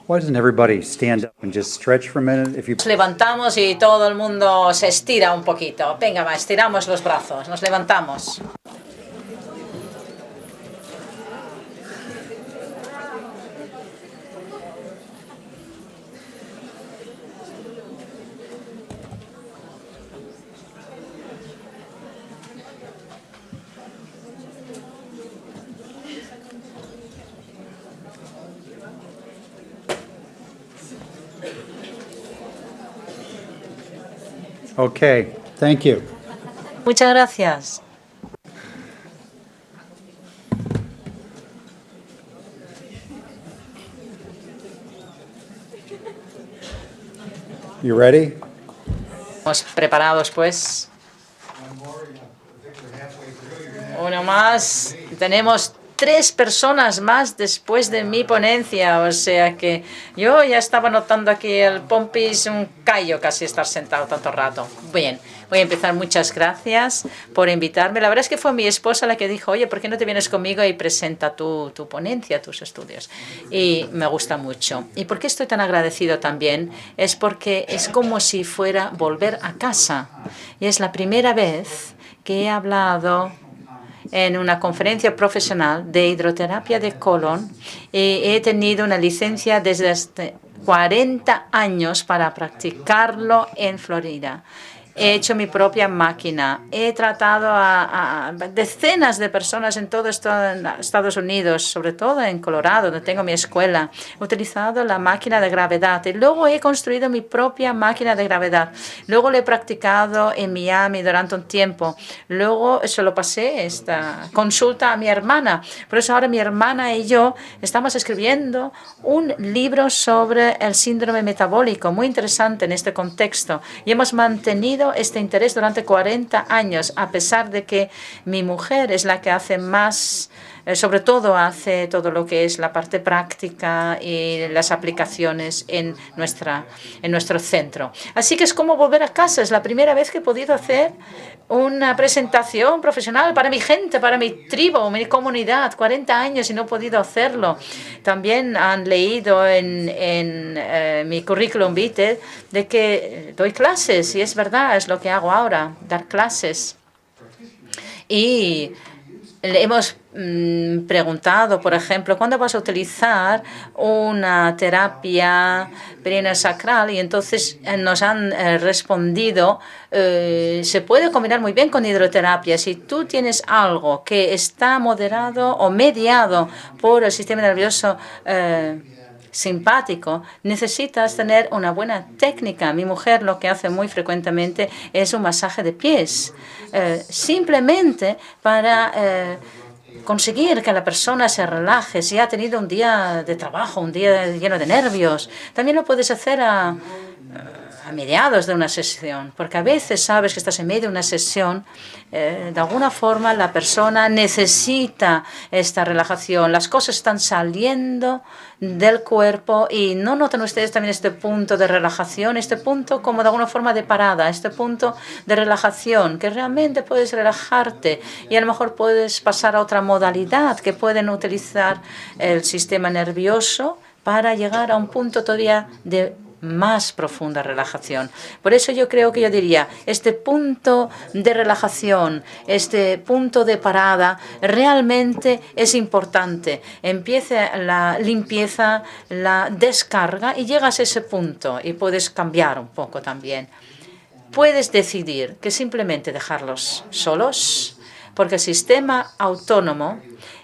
Why doesn't everybody stand up and just stretch for a minute? Nos levantamos y todo el mundo se estira un poquito. Venga, va, estiramos los brazos, nos levantamos. Okay, thank you. Muchas gracias. You ready? ¿Estamos preparados, pues? Uno más. Tenemos 3 personas más después de mi ponencia, o sea que yo ya estaba notando aquí el Pompis un callo casi estar sentado tanto rato. Bien, voy a empezar. Muchas gracias por invitarme. La verdad es que fue mi esposa la que dijo, oye, ¿por qué no te vienes conmigo y presenta tu ponencia, tus estudios? Y me gusta mucho. ¿Y por qué estoy tan agradecido también? Es porque es como si fuera volver a casa. Y es la primera vez que he hablado en una conferencia profesional de hidroterapia de colon y he tenido una licencia desde hace 40 años para practicarlo en Florida. He hecho mi propia máquina. He tratado a decenas de personas en todo Estados Unidos, sobre todo en Colorado, donde tengo mi escuela. He utilizado la máquina de gravedad y luego he construido mi propia máquina de gravedad. Luego lo he practicado en Miami durante un tiempo. Luego se lo pasé esta consulta a mi hermana. Por eso ahora mi hermana y yo estamos escribiendo un libro sobre el síndrome metabólico, muy interesante en este contexto. Y hemos mantenido este interés durante 40 años, a pesar de que mi mujer es la que hace más, sobre todo hace todo lo que es la parte práctica y las aplicaciones en nuestro centro. Así que es como volver a casa. Es la primera vez que he podido hacer una presentación profesional para mi gente, para mi tribu, mi comunidad. 40 años y no he podido hacerlo. También han leído en mi currículum vitae de que doy clases y es verdad, es lo que hago ahora, dar clases. Y le hemos preguntado, por ejemplo, ¿cuándo vas a utilizar una terapia perineosacral? Y entonces nos han respondido, se puede combinar muy bien con hidroterapia. Si tú tienes algo que está moderado o mediado por el sistema nervioso simpático, necesitas tener una buena técnica. Mi mujer lo que hace muy frecuentemente es un masaje de pies, simplemente para conseguir que la persona se relaje. Si ha tenido un día de trabajo, un día lleno de nervios, también lo puedes hacer a mediados de una sesión, porque a veces sabes que estás en medio de una sesión, de alguna forma la persona necesita esta relajación, las cosas están saliendo del cuerpo y no notan ustedes también este punto de relajación, este punto como de alguna forma de parada, este punto de relajación, que realmente puedes relajarte y a lo mejor puedes pasar a otra modalidad que pueden utilizar el sistema nervioso para llegar a un punto todavía de más profunda relajación. Por eso yo creo que yo diría, este punto de relajación, este punto de parada, realmente es importante. Empieza la limpieza, la descarga y llegas a ese punto y puedes cambiar un poco también. Puedes decidir que simplemente dejarlos solos, porque el sistema autónomo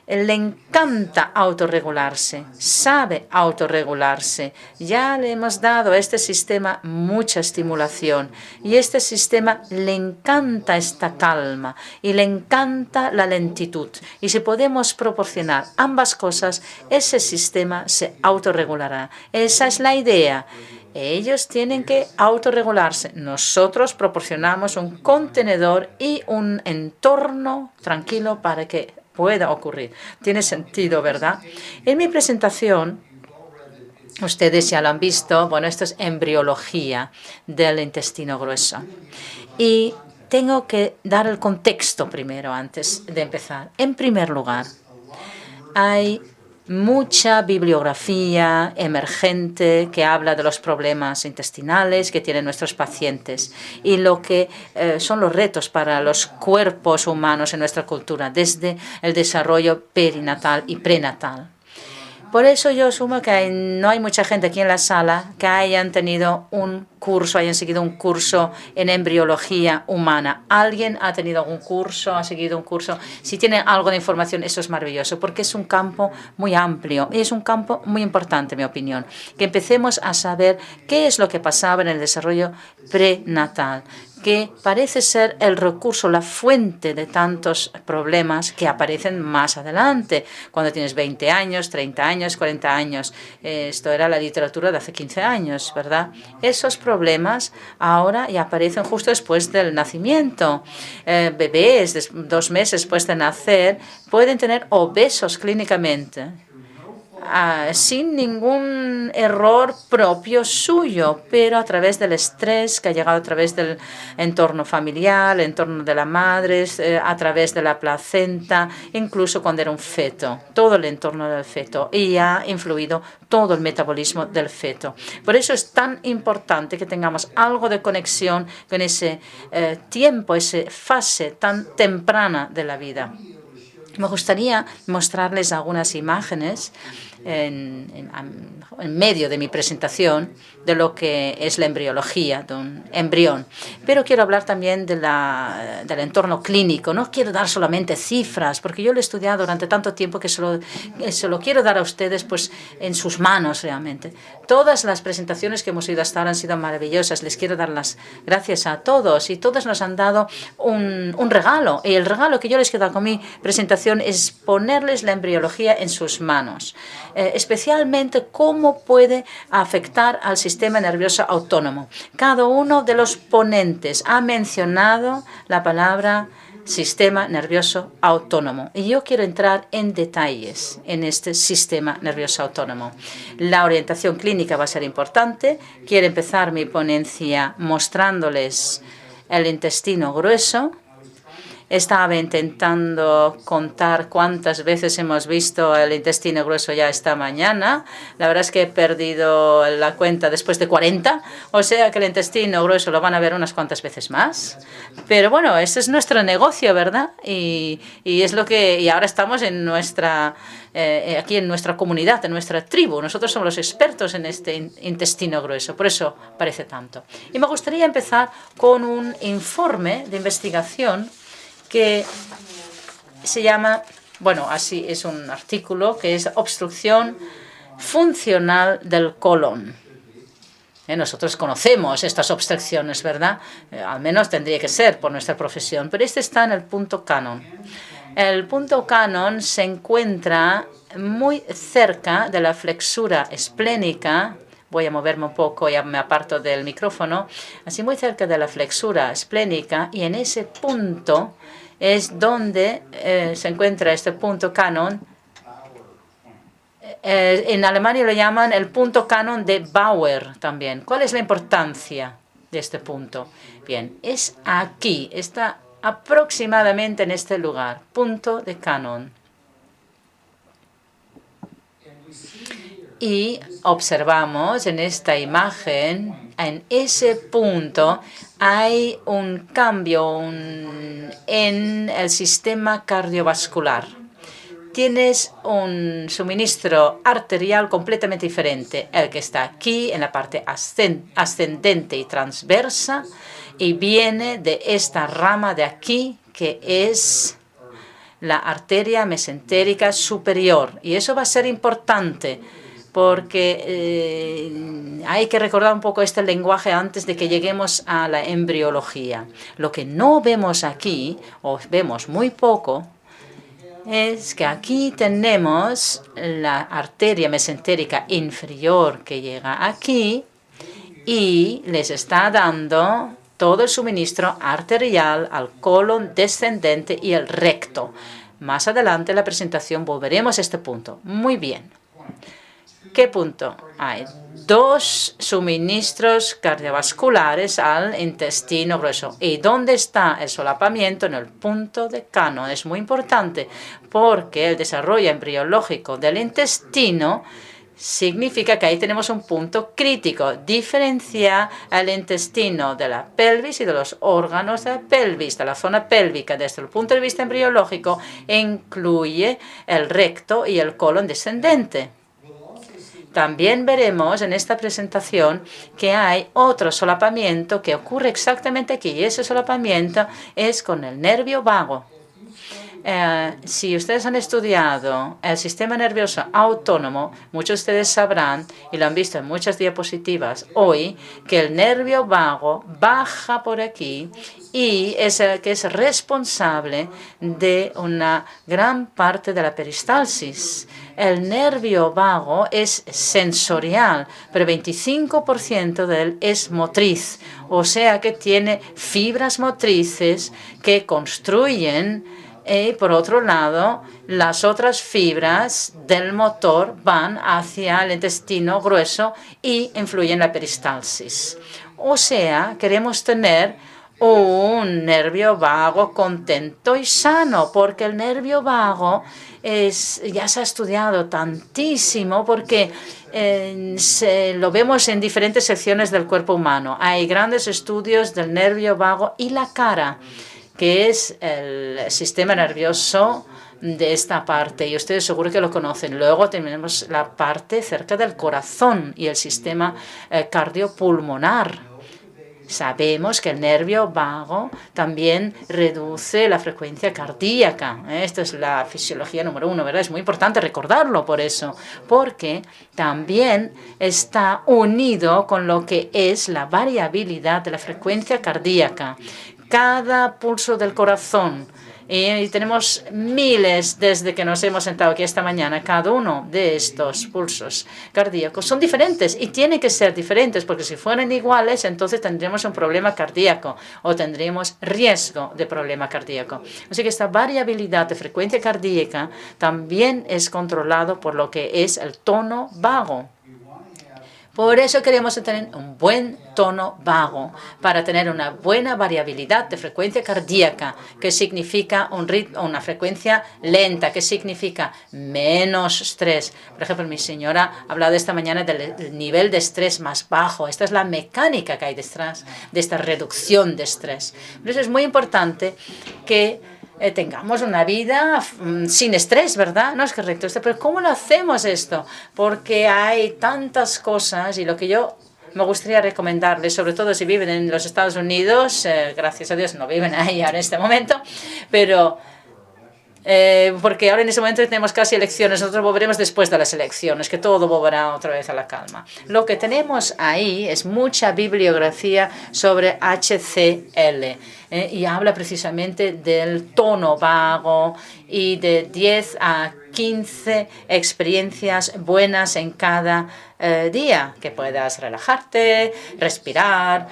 le encanta autorregularse, sabe autorregularse. Ya le hemos dado a este sistema mucha estimulación y este sistema le encanta esta calma y le encanta la lentitud. Y si podemos proporcionar ambas cosas, ese sistema se autorregulará. Esa es la idea. Ellos tienen que autorregularse. Nosotros proporcionamos un contenedor y un entorno tranquilo para que pueda ocurrir. Tiene sentido, ¿verdad? En mi presentación, ustedes ya lo han visto, bueno, esto es embriología del intestino grueso. Y tengo que dar el contexto primero antes de empezar. En primer lugar, hay mucha bibliografía emergente que habla de los problemas intestinales que tienen nuestros pacientes y lo que son los retos para los cuerpos humanos en nuestra cultura, desde el desarrollo perinatal y prenatal. Por eso yo asumo que no hay mucha gente aquí en la sala que hayan tenido un curso, hayan seguido un curso en embriología humana. ¿Alguien ha tenido algún curso, ha seguido un curso? Si tienen algo de información, eso es maravilloso, porque es un campo muy amplio y es un campo muy importante, en mi opinión. Que empecemos a saber qué es lo que pasaba en el desarrollo prenatal, que parece ser el recurso, la fuente de tantos problemas que aparecen más adelante, cuando tienes 20 años, 30 años, 40 años. Esto era la literatura de hace 15 años, ¿verdad? Esos problemas ahora ya aparecen justo después del nacimiento. Bebés, 2 meses después de nacer, pueden tener obesos clínicamente, sin ningún error propio suyo, pero a través del estrés que ha llegado a través del entorno familiar, el entorno de la madre, a través de la placenta, incluso cuando era un feto, todo el entorno del feto, y ha influido todo el metabolismo del feto. Por eso es tan importante que tengamos algo de conexión con ese tiempo, esa fase tan temprana de la vida. Me gustaría mostrarles algunas imágenes en medio de mi presentación de lo que es la embriología de un embrión. Pero quiero hablar también del entorno clínico. No quiero dar solamente cifras, porque yo lo he estudiado durante tanto tiempo que se lo quiero dar a ustedes pues, en sus manos realmente. Todas las presentaciones que hemos oído hasta ahora han sido maravillosas. Les quiero dar las gracias a todos y todos nos han dado un regalo. Y el regalo que yo les quiero dar con mi presentación es ponerles la embriología en sus manos. Especialmente cómo puede afectar al sistema nervioso autónomo. Cada uno de los ponentes ha mencionado la palabra sistema nervioso autónomo. Y yo quiero entrar en detalles en este sistema nervioso autónomo. La orientación clínica va a ser importante. Quiero empezar mi ponencia mostrándoles el intestino grueso. Estaba intentando contar cuántas veces hemos visto el intestino grueso ya esta mañana. La verdad es que he perdido la cuenta después de 40. O sea que el intestino grueso lo van a ver unas cuantas veces más. Pero bueno, ese es nuestro negocio, ¿verdad? Y es lo que. Y ahora estamos en aquí en nuestra comunidad, en nuestra tribu. Nosotros somos los expertos en este intestino grueso. Por eso parece tanto. Y me gustaría empezar con un informe de investigación que se llama, bueno, así es un artículo que es obstrucción funcional del colon. Nosotros conocemos estas obstrucciones, ¿verdad? Al menos tendría que ser por nuestra profesión, pero este está en el punto Canon. El punto Canon se encuentra muy cerca de la flexura esplénica. Voy a moverme un poco, ya me aparto del micrófono. Así muy cerca de la flexura esplénica, y en ese punto es donde se encuentra este punto Canon. En Alemania lo llaman el punto Canon de Bauer también. ¿Cuál es la importancia de este punto? Bien, es aquí, está aproximadamente en este lugar, punto de Canon. Y observamos en esta imagen, en ese punto hay un cambio en el sistema cardiovascular. Tienes un suministro arterial completamente diferente, el que está aquí en la parte ascendente y transversa, y viene de esta rama de aquí que es la arteria mesentérica superior. Y eso va a ser importante, porque hay que recordar un poco este lenguaje antes de que lleguemos a la embriología. Lo que no vemos aquí, o vemos muy poco, es que aquí tenemos la arteria mesentérica inferior que llega aquí y les está dando todo el suministro arterial al colon descendente y el recto. Más adelante en la presentación volveremos a este punto. Muy bien. ¿Qué punto? Hay 2 suministros cardiovasculares al intestino grueso. ¿Y dónde está el solapamiento? En el punto decano. Es muy importante porque el desarrollo embriológico del intestino significa que ahí tenemos un punto crítico. Diferencia el intestino de la pelvis y de los órganos de la pelvis, de la zona pélvica. Desde el punto de vista embriológico, incluye el recto y el colon descendente. También veremos en esta presentación que hay otro solapamiento que ocurre exactamente aquí. Y ese solapamiento es con el nervio vago. Si ustedes han estudiado el sistema nervioso autónomo, muchos de ustedes sabrán, y lo han visto en muchas diapositivas hoy, que el nervio vago baja por aquí y es el que es responsable de una gran parte de la peristalsis. El nervio vago es sensorial, pero 25% de él es motriz, o sea que tiene fibras motrices que construyen. Y por otro lado, las otras fibras del motor van hacia el intestino grueso y influyen en la peristalsis. O sea, queremos tener un nervio vago contento y sano, porque el nervio vago ya se ha estudiado tantísimo porque lo vemos en diferentes secciones del cuerpo humano. Hay grandes estudios del nervio vago y la cara, que es el sistema nervioso de esta parte, y ustedes seguro que lo conocen. Luego tenemos la parte cerca del corazón y el sistema cardiopulmonar. Sabemos que el nervio vago también reduce la frecuencia cardíaca. Esta es la fisiología número 1, ¿verdad? Es muy importante recordarlo por eso, porque también está unido con lo que es la variabilidad de la frecuencia cardíaca. Cada pulso del corazón, y tenemos miles desde que nos hemos sentado aquí esta mañana, cada uno de estos pulsos cardíacos son diferentes y tienen que ser diferentes, porque si fueran iguales, entonces tendríamos un problema cardíaco o tendríamos riesgo de problema cardíaco. Así que esta variabilidad de frecuencia cardíaca también es controlado por lo que es el tono vago. Por eso queremos tener un buen tono vago, para tener una buena variabilidad de frecuencia cardíaca, que significa una frecuencia lenta, que significa menos estrés. Por ejemplo, mi señora ha hablado esta mañana del nivel de estrés más bajo. Esta es la mecánica que hay detrás de esta reducción de estrés. Por eso es muy importante que tengamos una vida sin estrés, ¿verdad? No es correcto esto, pero ¿cómo lo hacemos esto? Porque hay tantas cosas, y lo que yo me gustaría recomendarles, sobre todo si viven en los Estados Unidos, gracias a Dios no viven ahí ahora en este momento, pero porque ahora en ese momento tenemos casi elecciones, nosotros volveremos después de las elecciones, que todo volverá otra vez a la calma. Lo que tenemos ahí es mucha bibliografía sobre HCL. Y habla precisamente del tono vago y de 10 a 15 experiencias buenas en cada día, que puedas relajarte, respirar.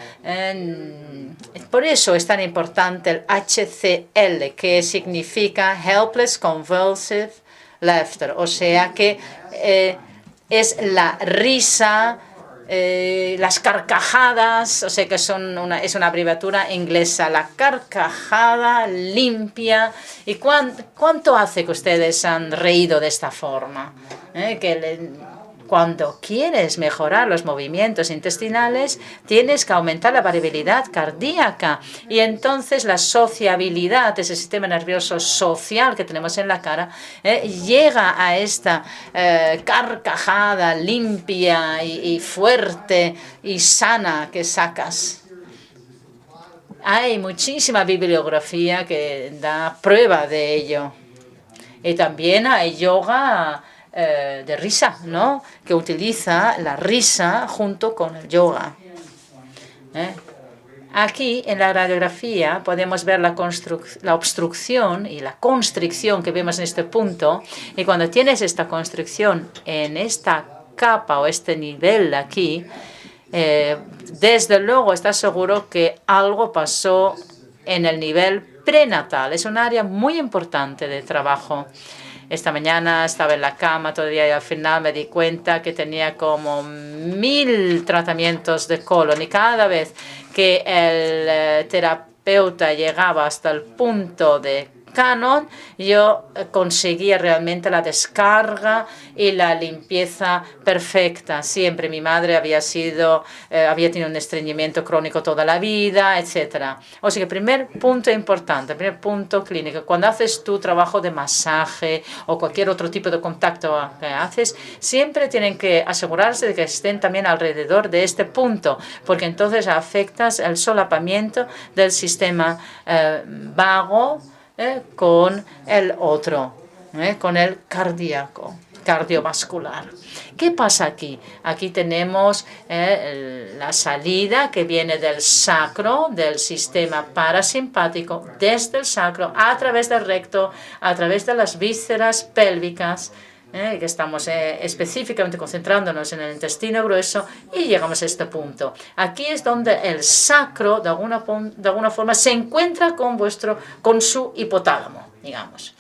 Por eso es tan importante el HCL, que significa Helpless Convulsive Laughter, o sea que es la risa, las carcajadas, o sea que es una abreviatura inglesa, la carcajada limpia. ¿Y cuánto hace que ustedes han reído de esta forma? Cuando quieres mejorar los movimientos intestinales, tienes que aumentar la variabilidad cardíaca, y entonces la sociabilidad de ese sistema nervioso social que tenemos en la cara llega a esta carcajada limpia y fuerte y sana que sacas. Hay muchísima bibliografía que da prueba de ello. Y también hay yoga de risa, ¿no?, que utiliza la risa junto con el yoga. Aquí en la radiografía podemos ver la obstrucción y la constricción que vemos en este punto, y cuando tienes esta constricción en esta capa o este nivel aquí, desde luego estás seguro que algo pasó en el nivel prenatal. Es un área muy importante de trabajo. Esta mañana estaba en la cama todavía y al final me di cuenta que tenía como 1000 tratamientos de colon y cada vez que el terapeuta llegaba hasta el punto de Canon, yo conseguía realmente la descarga y la limpieza perfecta. Siempre mi madre había tenido un estreñimiento crónico toda la vida, etcétera. O sea que primer punto importante, primer punto clínico, cuando haces tu trabajo de masaje o cualquier otro tipo de contacto que haces, siempre tienen que asegurarse de que estén también alrededor de este punto, porque entonces afectas el solapamiento del sistema vago con el otro, con el cardiovascular. ¿Qué pasa aquí? Aquí tenemos la salida que viene del sacro, del sistema parasimpático, desde el sacro, a través del recto, a través de las vísceras pélvicas, que estamos específicamente concentrándonos en el intestino grueso y llegamos a este punto. Aquí es donde el sacro, de alguna forma, se encuentra con su hipotálamo, digamos.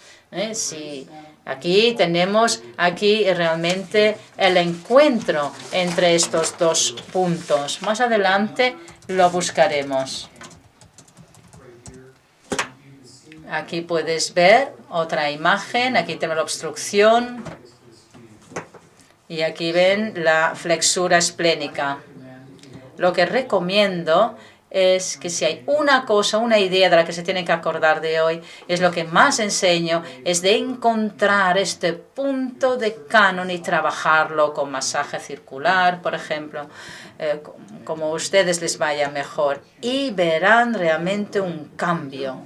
Aquí tenemos realmente el encuentro entre estos dos puntos. Más adelante lo buscaremos. Aquí puedes ver otra imagen. Aquí tenemos la obstrucción. Y aquí ven la flexura esplénica. Lo que recomiendo es que si hay una cosa, una idea de la que se tienen que acordar de hoy, es lo que más enseño, es de encontrar este punto de Canon y trabajarlo con masaje circular, por ejemplo, como a ustedes les vaya mejor. Y verán realmente un cambio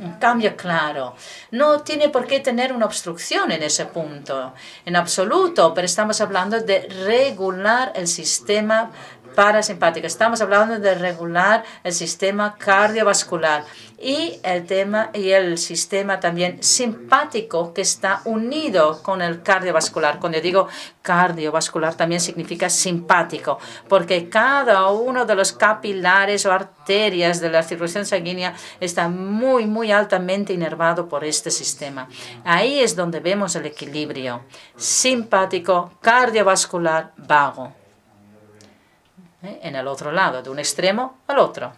claro. No tiene por qué tener una obstrucción en ese punto, en absoluto, pero estamos hablando de regular el sistema parasimpático. Estamos hablando de regular el sistema cardiovascular y el sistema también simpático que está unido con el cardiovascular. Cuando digo cardiovascular también significa simpático, porque cada uno de los capilares o arterias de la circulación sanguínea está muy, muy altamente inervado por este sistema. Ahí es donde vemos el equilibrio simpático, cardiovascular, vago. En el otro lado, de un extremo al otro.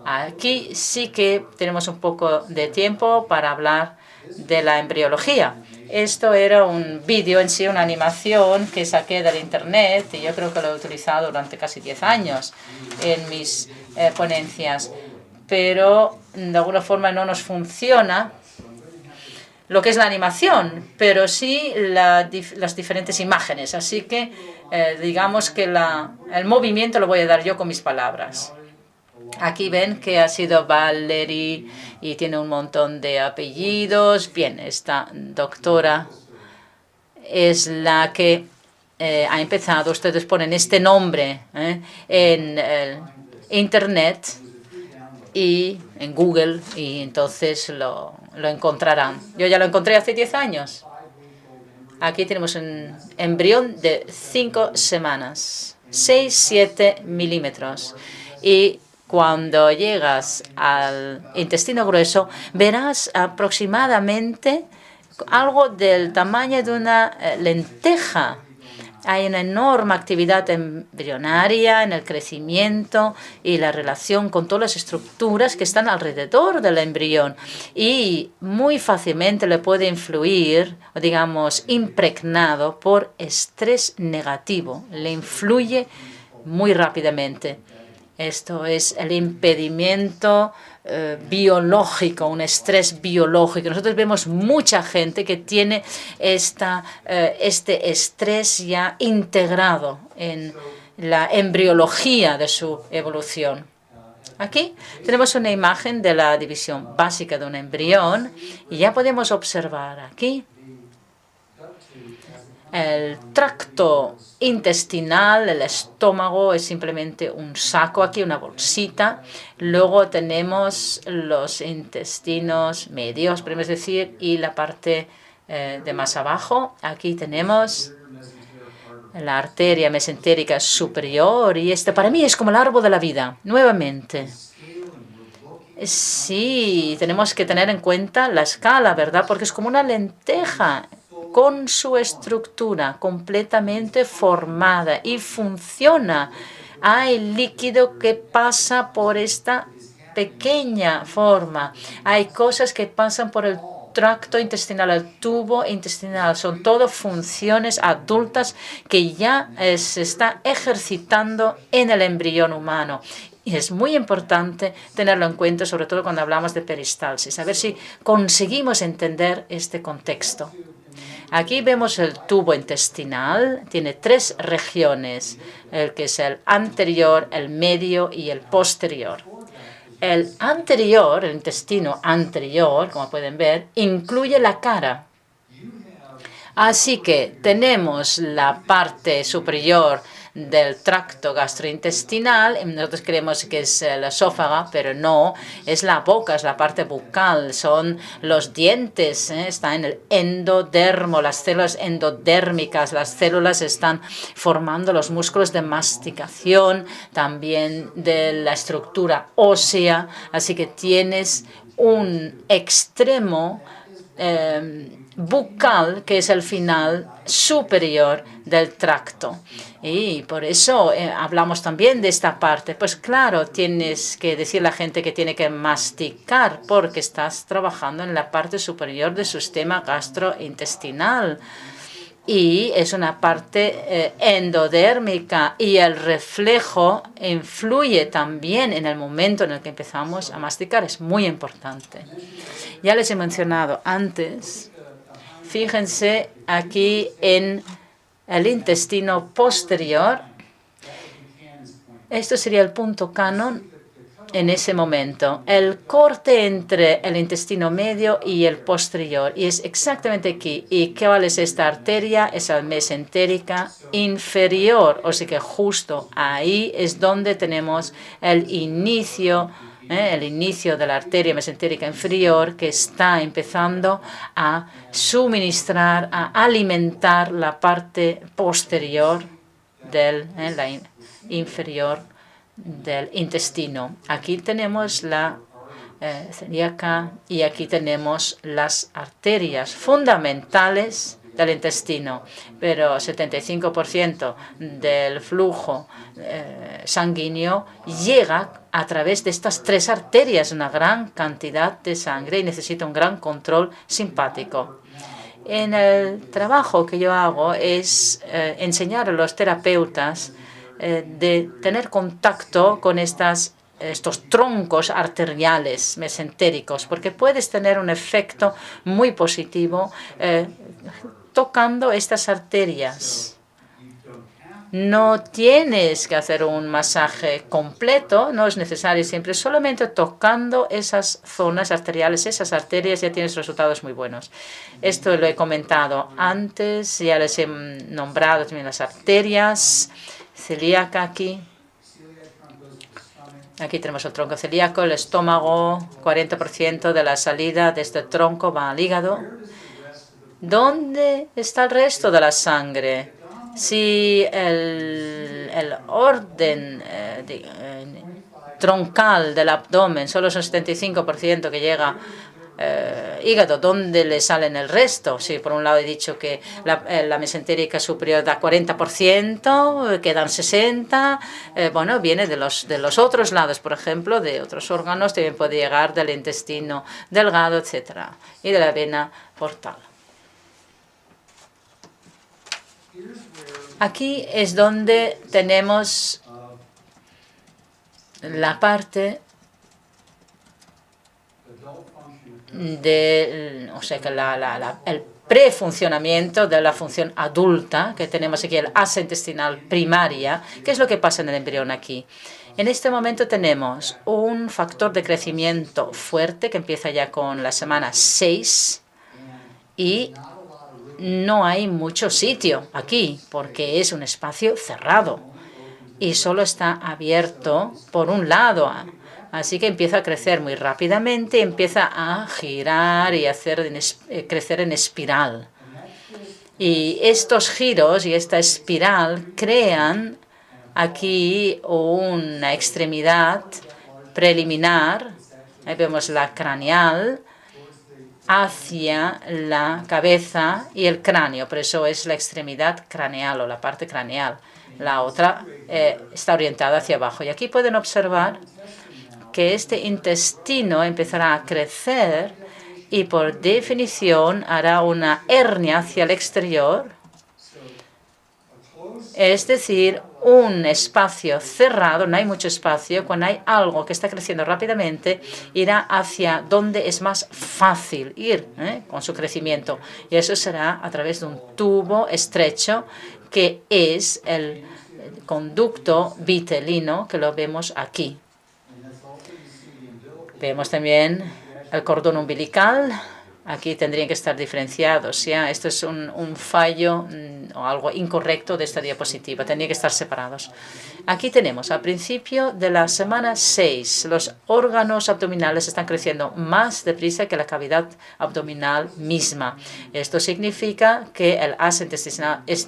Aquí sí que tenemos un poco de tiempo para hablar de la embriología. Esto era un vídeo en sí, una animación que saqué del internet y yo creo que lo he utilizado durante casi 10 años en mis ponencias. Pero de alguna forma no nos funciona lo que es la animación, pero sí las diferentes imágenes. Así que digamos que el movimiento lo voy a dar yo con mis palabras. Aquí ven que ha sido Valerie y tiene un montón de apellidos. Bien, esta doctora es la que ha empezado. Ustedes ponen este nombre en Internet y en Google y entonces lo encontrarán. Yo ya lo encontré hace 10 años. Aquí tenemos un embrión de 5 semanas, 6-7 milímetros. Y cuando llegas al intestino grueso, verás aproximadamente algo del tamaño de una lenteja. Hay una enorme actividad embrionaria en el crecimiento y la relación con todas las estructuras que están alrededor del embrión. Y muy fácilmente le puede influir, digamos, impregnado por estrés negativo. Le influye muy rápidamente. Esto es el impedimento biológico, un estrés biológico. Nosotros vemos mucha gente que tiene este estrés ya integrado en la embriología de su evolución. Aquí tenemos una imagen de la división básica de un embrión y ya podemos observar aquí el tracto intestinal, el estómago es simplemente un saco aquí, una bolsita. Luego tenemos los intestinos medios, podemos decir, y la parte de más abajo. Aquí tenemos la arteria mesentérica superior y este para mí es como el árbol de la vida, nuevamente. Sí, tenemos que tener en cuenta la escala, ¿verdad? Porque es como una lenteja con su estructura completamente formada y funciona. Hay líquido que pasa por esta pequeña forma. Hay cosas que pasan por el tracto intestinal, el tubo intestinal. Son todo funciones adultas que ya se está ejercitando en el embrión humano. Y es muy importante tenerlo en cuenta, sobre todo cuando hablamos de peristalsis, a ver si conseguimos entender este contexto. Aquí vemos el tubo intestinal, tiene 3 regiones, el que es el anterior, el medio y el posterior. El anterior, el intestino anterior, como pueden ver, incluye la cara. Así que tenemos la parte superior del tracto gastrointestinal. Nosotros creemos que es el esófago, pero no, es la boca, es la parte bucal, son los dientes, está en el endodermo, las células endodérmicas, las células están formando los músculos de masticación, también de la estructura ósea, así que tienes un extremo bucal, que es el final superior del tracto. Y por eso hablamos también de esta parte. Pues claro, tienes que decir a la gente que tiene que masticar porque estás trabajando en la parte superior del sistema gastrointestinal. Y es una parte endodérmica y el reflejo influye también en el momento en el que empezamos a masticar. Es muy importante. Ya les he mencionado antes, fíjense aquí en el intestino posterior. Esto sería el punto Cannon en ese momento, el corte entre el intestino medio y el posterior, y es exactamente aquí. ¿Y cuál es esta arteria? Es la mesentérica inferior, o sea que justo ahí es donde tenemos el inicio de la arteria mesentérica inferior, que está empezando a suministrar, a alimentar la parte posterior la inferior del intestino. Aquí tenemos la celíaca y aquí tenemos las arterias fundamentales del intestino, pero 75% del flujo sanguíneo llega a través de estas 3 arterias, una gran cantidad de sangre, y necesita un gran control simpático. En el trabajo que yo hago es enseñar a los terapeutas de tener contacto con estos troncos arteriales mesentéricos, porque puedes tener un efecto muy positivo tocando estas arterias. No tienes que hacer un masaje completo, no es necesario siempre, solamente tocando esas zonas arteriales, esas arterias, ya tienes resultados muy buenos. Esto lo he comentado antes, ya les he nombrado también las arterias celíaca aquí. Aquí tenemos el tronco celíaco, el estómago, 40% de la salida de este tronco va al hígado. ¿Dónde está el resto de la sangre? Si el orden troncal del abdomen solo es un 75% que llega hígado, ¿dónde le salen el resto? Sí, por un lado he dicho que la mesentérica superior da 40%, quedan 60%, bueno, viene de los otros lados, por ejemplo, de otros órganos, también puede llegar del intestino delgado, etcétera, y de la vena portal. Aquí es donde tenemos la parte o sea que el prefuncionamiento de la función adulta, que tenemos aquí el asa intestinal primaria. ¿Qué es lo que pasa en el embrión aquí? En este momento tenemos un factor de crecimiento fuerte que empieza ya con la semana 6 y no hay mucho sitio aquí porque es un espacio cerrado y solo está abierto por un lado. Así que empieza a crecer muy rápidamente, empieza a girar y a crecer en espiral. Y estos giros y esta espiral crean aquí una extremidad preliminar. Ahí vemos la craneal. hacia la cabeza y el cráneo, por eso es la extremidad craneal o la parte craneal. La otra está orientada hacia abajo. Y aquí pueden observar que este intestino empezará a crecer y por definición hará una hernia hacia el exterior, es decir, un espacio cerrado, no hay mucho espacio. Cuando hay algo que está creciendo rápidamente, irá hacia donde es más fácil ir con su crecimiento. Y eso será a través de un tubo estrecho que es el conducto vitelino, que lo vemos aquí. Vemos también el cordón umbilical. Aquí tendrían que estar diferenciados. ¿Ya? Esto es un fallo o algo incorrecto de esta diapositiva. Tendrían que estar separados. Aquí tenemos al principio de la semana 6. Los órganos abdominales están creciendo más deprisa que la cavidad abdominal misma. Esto significa que el asa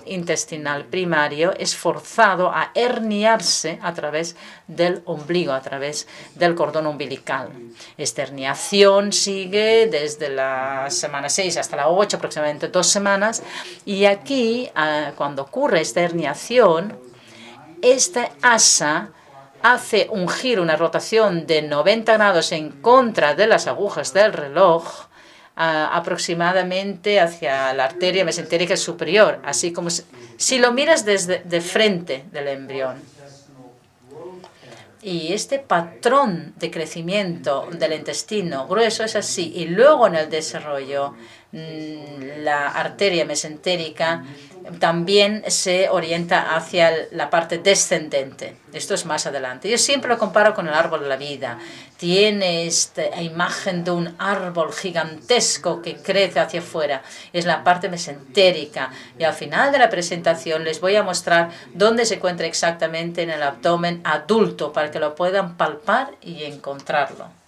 intestinal primario es forzado a herniarse a través del ombligo, a través del cordón umbilical. Esta herniación sigue desde la semana 6 hasta la 8, aproximadamente 2 semanas. Y aquí, cuando ocurre esta herniación, esta asa hace un giro, una rotación de 90 grados en contra de las agujas del reloj, aproximadamente hacia la arteria mesentérica superior, así como si lo miras desde de frente del embrión. Y este patrón de crecimiento del intestino grueso es así. Y luego en el desarrollo, la arteria mesentérica también se orienta hacia la parte descendente. Esto es más adelante. Yo siempre lo comparo con el árbol de la vida. Tiene esta imagen de un árbol gigantesco que crece hacia afuera. Es la parte mesentérica. Y al final de la presentación les voy a mostrar dónde se encuentra exactamente en el abdomen adulto para que lo puedan palpar y encontrarlo.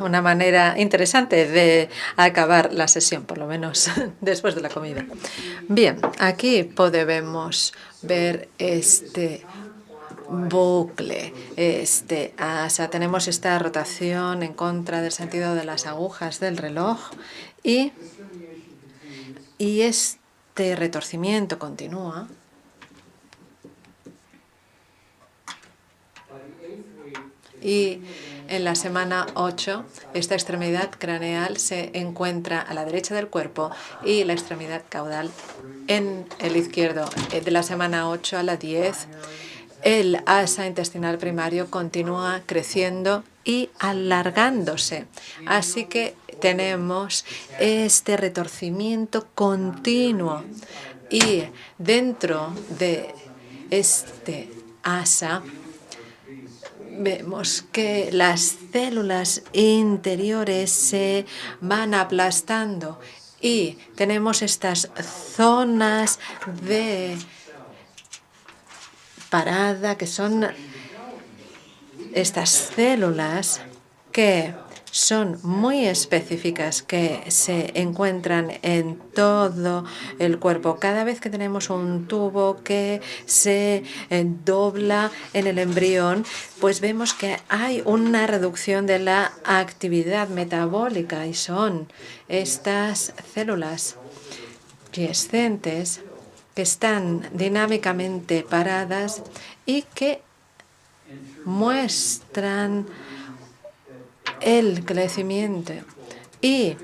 Una manera interesante de acabar la sesión, por lo menos después de la comida. Bien, aquí podemos ver este bucle, tenemos esta rotación en contra del sentido de las agujas del reloj y este retorcimiento continúa. Y en la semana 8, esta extremidad craneal se encuentra a la derecha del cuerpo y la extremidad caudal en el izquierdo. De la semana 8 a la 10, el asa intestinal primario continúa creciendo y alargándose. Así que tenemos este retorcimiento continuo. Y dentro de este asa, vemos que las células interiores se van aplastando y tenemos estas zonas de parada que son estas células que son muy específicas, que se encuentran en todo el cuerpo. Cada vez que tenemos un tubo que se dobla en el embrión, pues vemos que hay una reducción de la actividad metabólica y son estas células quiescentes que están dinámicamente paradas y que muestran el crecimiento. Y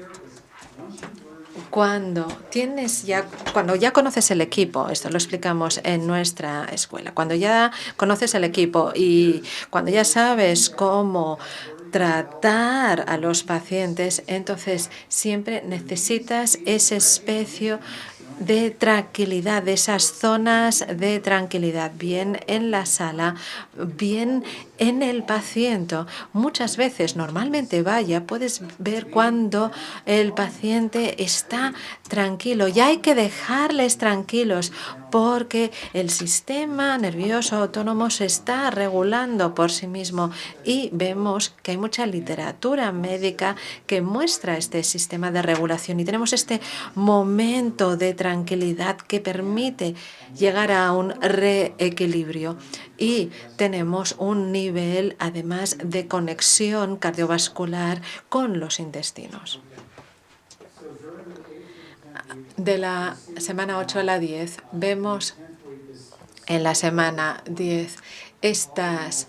cuando ya conoces el equipo, esto lo explicamos en nuestra escuela, cuando ya conoces el equipo y cuando ya sabes cómo tratar a los pacientes, entonces siempre necesitas ese espacio de tranquilidad, de esas zonas de tranquilidad, bien en la sala, bien en el paciente. Muchas veces, normalmente puedes ver cuando el paciente está tranquilo y hay que dejarles tranquilos porque el sistema nervioso autónomo se está regulando por sí mismo y vemos que hay mucha literatura médica que muestra este sistema de regulación y tenemos este momento de tranquilidad que permite llegar a un reequilibrio y tenemos un nivel nivel, además de conexión cardiovascular con los intestinos. De la semana 8 a la 10 vemos en la semana 10 estas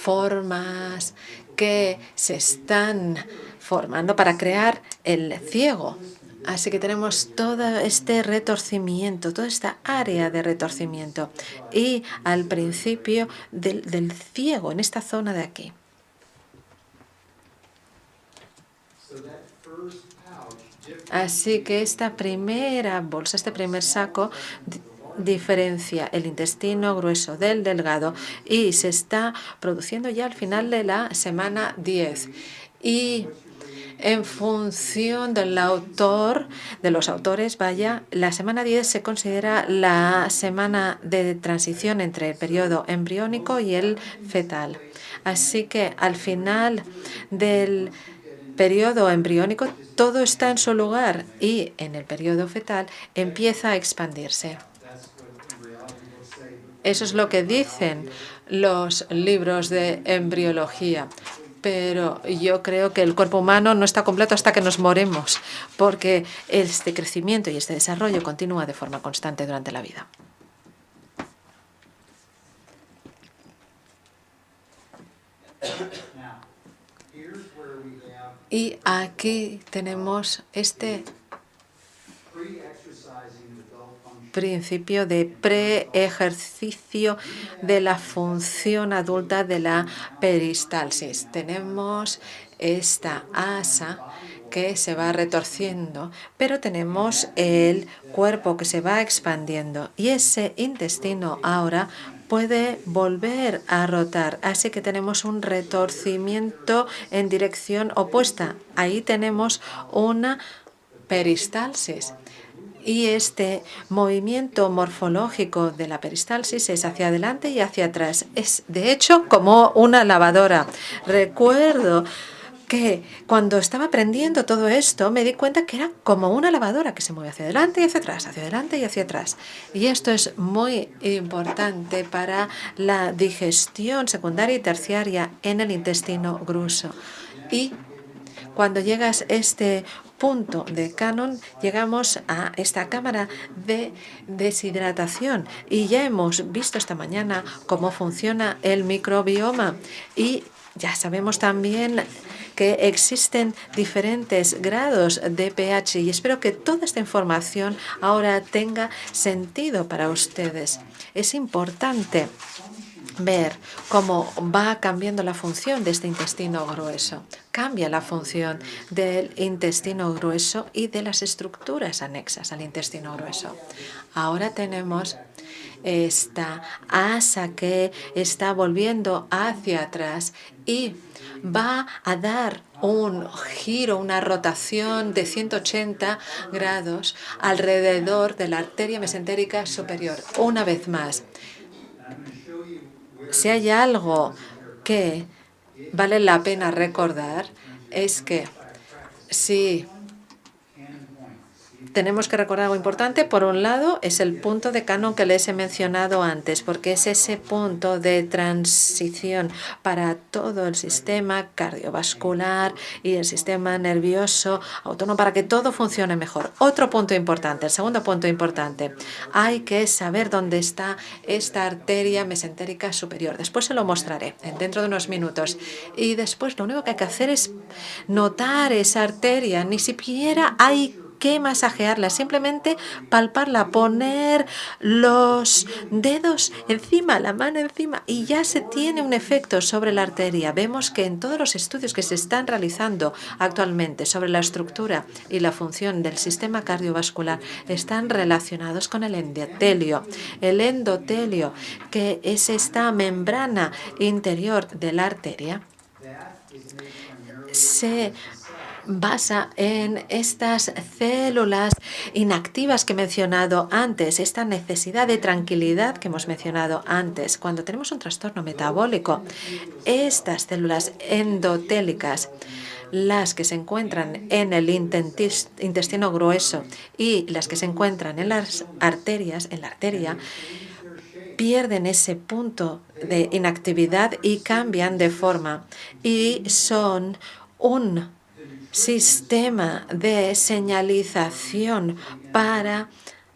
formas que se están formando para crear el ciego. Así que tenemos todo este retorcimiento, toda esta área de retorcimiento y al principio del ciego en esta zona de aquí. Así que esta primera bolsa, este primer saco, diferencia el intestino grueso del delgado y se está produciendo ya al final de la semana 10. Y en función del autor, de los autores, la semana 10 se considera la semana de transición entre el periodo embriónico y el fetal. Así que al final del periodo embriónico todo está en su lugar y en el periodo fetal empieza a expandirse. Eso es lo que dicen los libros de embriología. Pero yo creo que el cuerpo humano no está completo hasta que nos morimos, porque este crecimiento y este desarrollo continúa de forma constante durante la vida. Y aquí tenemos este principio de pre-ejercicio de la función adulta de la peristalsis. Tenemos esta asa que se va retorciendo, pero tenemos el cuerpo que se va expandiendo y ese intestino ahora puede volver a rotar. Así que tenemos un retorcimiento en dirección opuesta. Ahí tenemos una peristalsis. Y este movimiento morfológico de la peristalsis es hacia adelante y hacia atrás. Es, de hecho, como una lavadora. Recuerdo que cuando estaba aprendiendo todo esto me di cuenta que era como una lavadora que se mueve hacia adelante y hacia atrás, hacia adelante y hacia atrás. Y esto es muy importante para la digestión secundaria y terciaria en el intestino grueso. Y cuando llegas a este punto de Cannon, llegamos a esta cámara de deshidratación y ya hemos visto esta mañana cómo funciona el microbioma y ya sabemos también que existen diferentes grados de pH y espero que toda esta información ahora tenga sentido para ustedes. Es importante ver cómo va cambiando la función de este intestino grueso. Cambia la función del intestino grueso y de las estructuras anexas al intestino grueso. Ahora tenemos esta asa que está volviendo hacia atrás y va a dar un giro, una rotación de 180 grados alrededor de la arteria mesentérica superior. Una vez más, si hay algo que vale la pena recordar es que si tenemos que recordar algo importante, por un lado, es el punto de Cannon que les he mencionado antes, porque es ese punto de transición para todo el sistema cardiovascular y el sistema nervioso autónomo para que todo funcione mejor. Otro punto importante, el segundo punto importante, hay que saber dónde está esta arteria mesentérica superior. Después se lo mostraré dentro de unos minutos. Y después lo único que hay que hacer es notar esa arteria, ni siquiera hay que masajearla, simplemente palparla, poner los dedos encima, la mano encima y ya se tiene un efecto sobre la arteria. Vemos que en todos los estudios que se están realizando actualmente sobre la estructura y la función del sistema cardiovascular están relacionados con el endotelio. El endotelio, que es esta membrana interior de la arteria, se basa en estas células inactivas que he mencionado antes, esta necesidad de tranquilidad que hemos mencionado antes. Cuando tenemos un trastorno metabólico, estas células endotélicas, las que se encuentran en el intestino grueso y las que se encuentran en las arterias, en la arteria, pierden ese punto de inactividad y cambian de forma. Y son un sistema de señalización para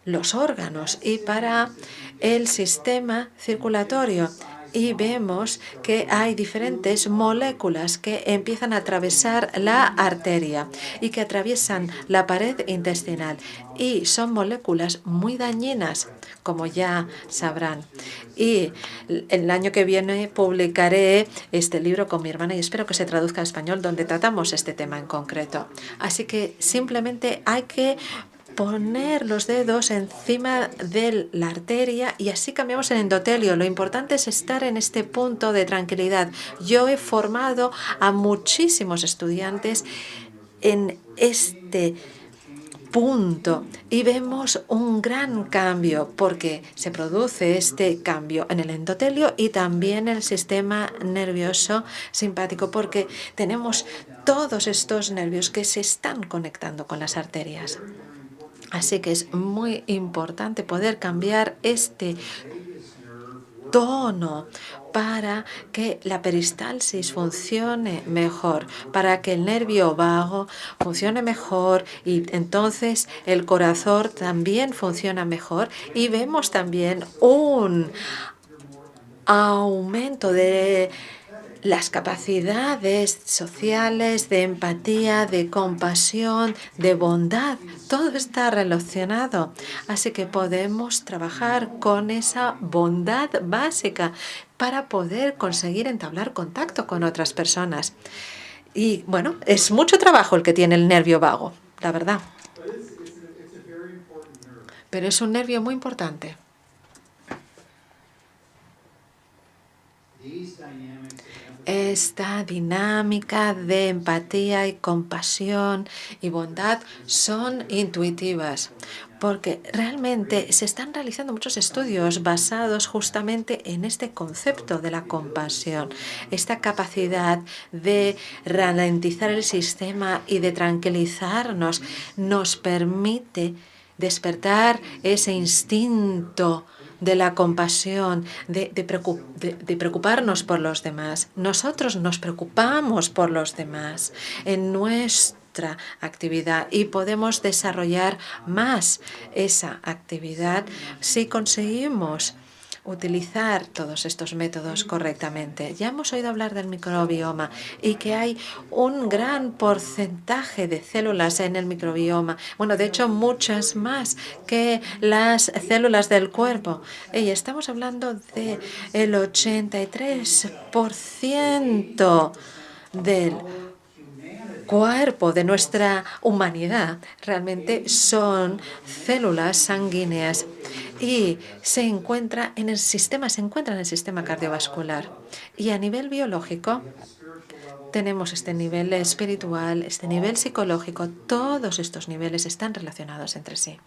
los órganos y para el sistema circulatorio. Y vemos que hay diferentes moléculas que empiezan a atravesar la arteria y que atraviesan la pared intestinal. Y son moléculas muy dañinas, como ya sabrán. Y el año que viene publicaré este libro con mi hermana y espero que se traduzca al español, donde tratamos este tema en concreto. Así que simplemente hay que poner los dedos encima de la arteria y así cambiamos el endotelio. Lo importante es estar en este punto de tranquilidad. Yo he formado a muchísimos estudiantes en este punto y vemos un gran cambio porque se produce este cambio en el endotelio y también en el sistema nervioso simpático porque tenemos todos estos nervios que se están conectando con las arterias. Así que es muy importante poder cambiar este tono para que la peristalsis funcione mejor, para que el nervio vago funcione mejor y entonces el corazón también funciona mejor y vemos también un aumento de las capacidades sociales, de empatía, de compasión, de bondad. Todo está relacionado. Así que podemos trabajar con esa bondad básica para poder conseguir entablar contacto con otras personas. Y bueno, es mucho trabajo el que tiene el nervio vago, la verdad. Pero es un nervio muy importante. Esta dinámica de empatía y compasión y bondad son intuitivas, porque realmente se están realizando muchos estudios basados justamente en este concepto de la compasión, esta capacidad de ralentizar el sistema y de tranquilizarnos nos permite despertar ese instinto de la compasión, de preocuparnos por los demás. Nosotros nos preocupamos por los demás en nuestra actividad y podemos desarrollar más esa actividad si conseguimos utilizar todos estos métodos correctamente. Ya hemos oído hablar del microbioma y que hay un gran porcentaje de células en el microbioma. Bueno, de hecho, muchas más que las células del cuerpo. Y estamos hablando del 83% del cuerpo de nuestra humanidad realmente son células sanguíneas y se encuentra en el sistema cardiovascular. Y a nivel biológico tenemos este nivel espiritual, este nivel psicológico, todos estos niveles están relacionados entre sí.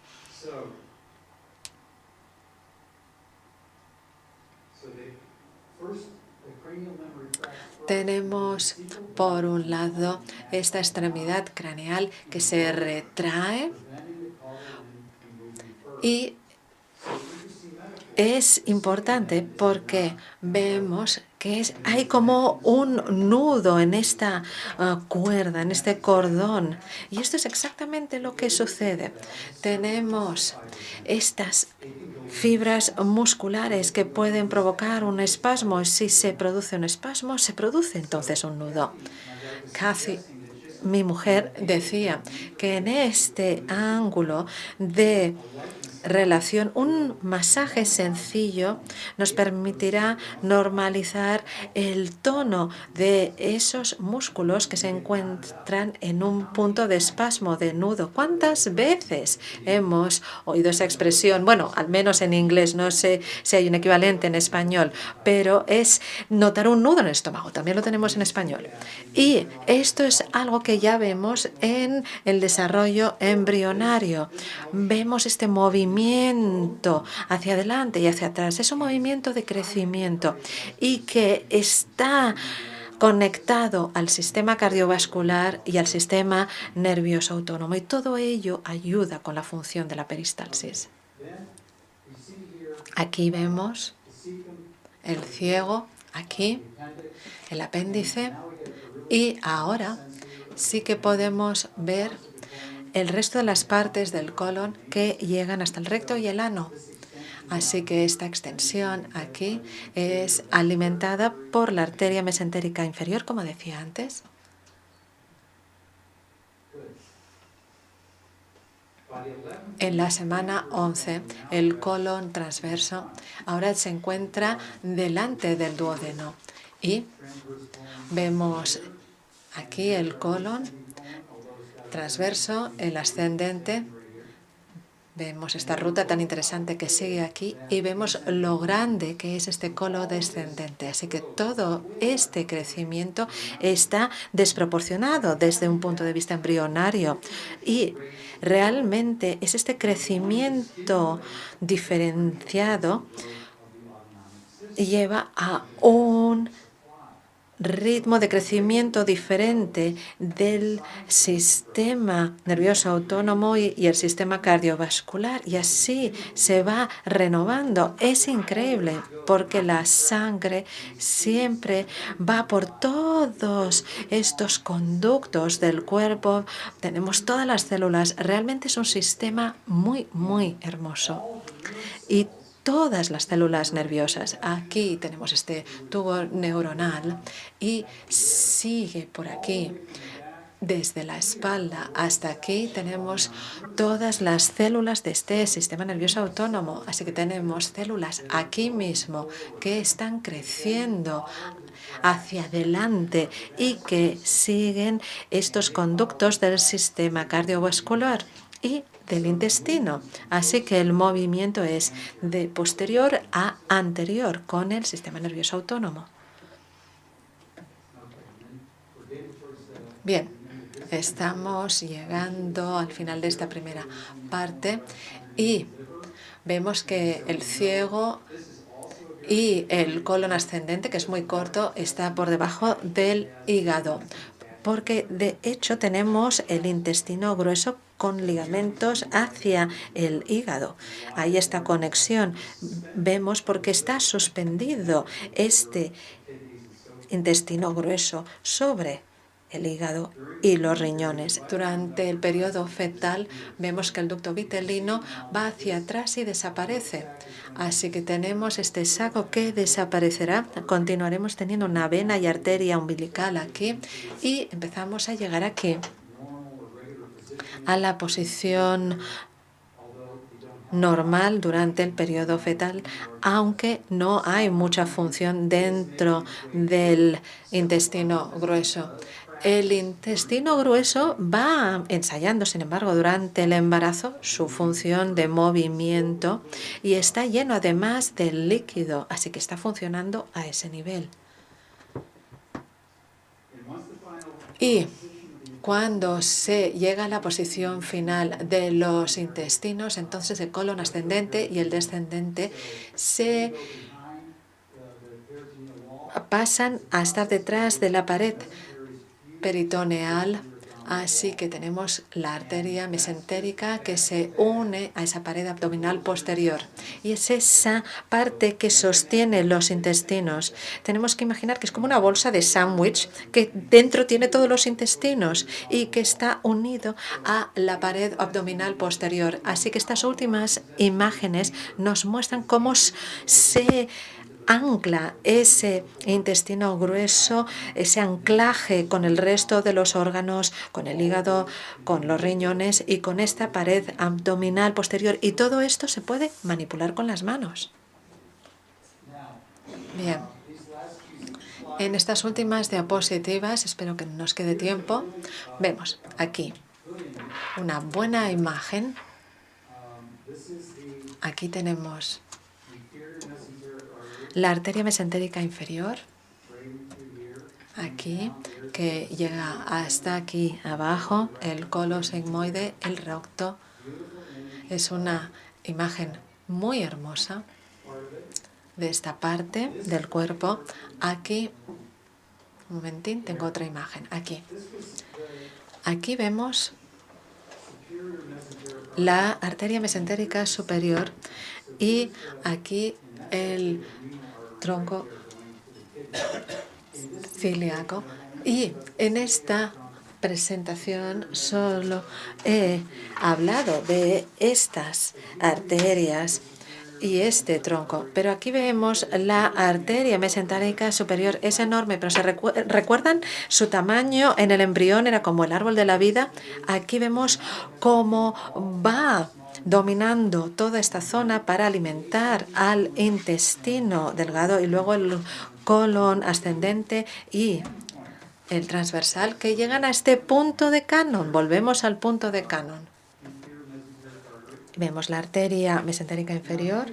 Tenemos, por un lado, esta extremidad craneal que se retrae y es importante porque vemos que hay como un nudo en esta cuerda, en este cordón. Y esto es exactamente lo que sucede. Tenemos estas fibras musculares que pueden provocar un espasmo. Si se produce un espasmo, se produce entonces un nudo. Kathy, mi mujer, decía que en este ángulo de relación, un masaje sencillo nos permitirá normalizar el tono de esos músculos que se encuentran en un punto de espasmo, de nudo. ¿Cuántas veces hemos oído esa expresión? Bueno, al menos en inglés, no sé si hay un equivalente en español, pero es notar un nudo en el estómago. También lo tenemos en español. Y esto es algo que ya vemos en el desarrollo embrionario. Vemos este movimiento hacia adelante y hacia atrás. Es un movimiento de crecimiento y que está conectado al sistema cardiovascular y al sistema nervioso autónomo. Y todo ello ayuda con la función de la peristalsis. Aquí vemos el ciego, aquí, el apéndice, y ahora sí que podemos ver el resto de las partes del colon que llegan hasta el recto y el ano. Así que esta extensión aquí es alimentada por la arteria mesentérica inferior, como decía antes. En la semana 11, el colon transverso ahora se encuentra delante del duodeno y vemos aquí el colon transverso, el ascendente. Vemos esta ruta tan interesante que sigue aquí y vemos lo grande que es este colon descendente. Así que todo este crecimiento está desproporcionado desde un punto de vista embrionario y realmente es este crecimiento diferenciado lleva a un ritmo de crecimiento diferente del sistema nervioso autónomo y el sistema cardiovascular, y así se va renovando. Es increíble porque la sangre siempre va por todos estos conductos del cuerpo. Tenemos todas las células. Realmente es un sistema muy, muy hermoso. Y todas las células nerviosas. Aquí tenemos este tubo neuronal y sigue por aquí. Desde la espalda hasta aquí tenemos todas las células de este sistema nervioso autónomo. Así que tenemos células aquí mismo que están creciendo hacia adelante y que siguen estos conductos del sistema cardiovascular y del intestino. Así que el movimiento es de posterior a anterior con el sistema nervioso autónomo. Bien, estamos llegando al final de esta primera parte y vemos que el ciego y el colon ascendente, que es muy corto, está por debajo del hígado, porque de hecho tenemos el intestino grueso con ligamentos hacia el hígado. Hay esta conexión. Vemos porque está suspendido este intestino grueso sobre el hígado y los riñones. Durante el periodo fetal vemos que el ducto vitelino va hacia atrás y desaparece. Así que tenemos este saco que desaparecerá. Continuaremos teniendo una vena y arteria umbilical aquí y empezamos a llegar aquí a la posición normal durante el periodo fetal, aunque no hay mucha función dentro del intestino grueso. El intestino grueso va ensayando, sin embargo, durante el embarazo su función de movimiento y está lleno además de líquido, así que está funcionando a ese nivel. Y cuando se llega a la posición final de los intestinos, entonces el colon ascendente y el descendente se pasan a estar detrás de la pared peritoneal, así que tenemos la arteria mesentérica que se une a esa pared abdominal posterior y es esa parte que sostiene los intestinos. Tenemos que imaginar que es como una bolsa de sándwich que dentro tiene todos los intestinos y que está unido a la pared abdominal posterior. Así que estas últimas imágenes nos muestran cómo se ancla ese intestino grueso, ese anclaje con el resto de los órganos, con el hígado, con los riñones y con esta pared abdominal posterior. Y todo esto se puede manipular con las manos. Bien. En estas últimas diapositivas, espero que nos quede tiempo, vemos aquí una buena imagen. Aquí tenemos la arteria mesentérica inferior, aquí, que llega hasta aquí abajo, el colon sigmoide, el recto. Es una imagen muy hermosa de esta parte del cuerpo. Aquí, un momentín, tengo otra imagen. Aquí. Aquí vemos la arteria mesentérica superior y aquí el tronco celíaco. Y en esta presentación solo he hablado de estas arterias y este tronco, pero aquí vemos la arteria mesenterica superior, es enorme, pero ¿recuerdan su tamaño en el embrión? Era como el árbol de la vida. Aquí vemos cómo va dominando toda esta zona para alimentar al intestino delgado y luego el colon ascendente y el transversal que llegan a este punto de Cannon. Volvemos al punto de Cannon. Vemos la arteria mesentérica inferior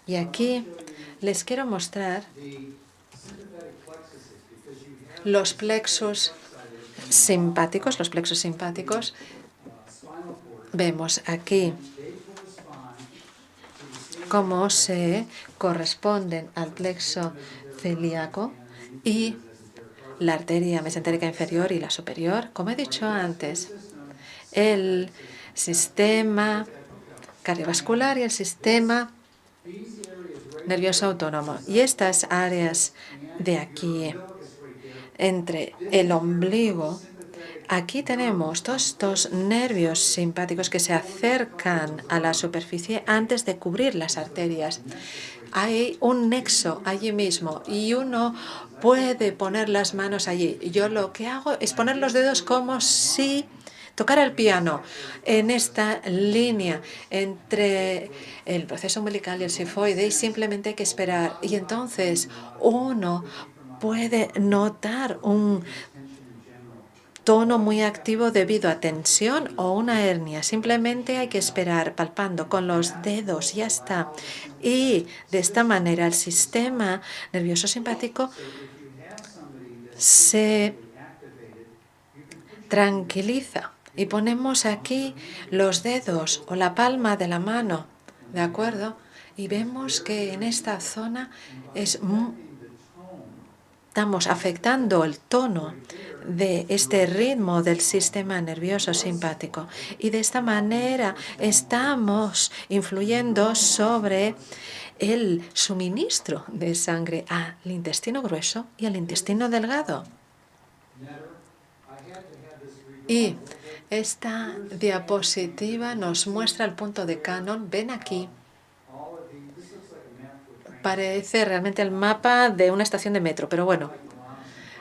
y aquí les quiero mostrar los plexos simpáticos. Vemos aquí cómo se corresponden al plexo celíaco y la arteria mesentérica inferior y la superior. Como he dicho antes, el sistema cardiovascular y el sistema nervioso autónomo. Y estas áreas de aquí, entre el ombligo, aquí tenemos todos estos nervios simpáticos que se acercan a la superficie antes de cubrir las arterias. Hay un nexo allí mismo y uno puede poner las manos allí. Yo lo que hago es poner los dedos como si tocara el piano en esta línea entre el proceso umbilical y el sifoide, y simplemente hay que esperar. Y entonces uno puede notar un tono muy activo debido a tensión o una hernia. Simplemente hay que esperar palpando con los dedos, ya está. Y de esta manera el sistema nervioso simpático se tranquiliza. Y ponemos aquí los dedos o la palma de la mano, ¿de acuerdo? Y vemos que en esta zona estamos afectando el tono de este ritmo del sistema nervioso simpático. Y de esta manera estamos influyendo sobre el suministro de sangre al intestino grueso y al intestino delgado. Y esta diapositiva nos muestra el punto de Cannon. Ven aquí. Parece realmente el mapa de una estación de metro, pero bueno.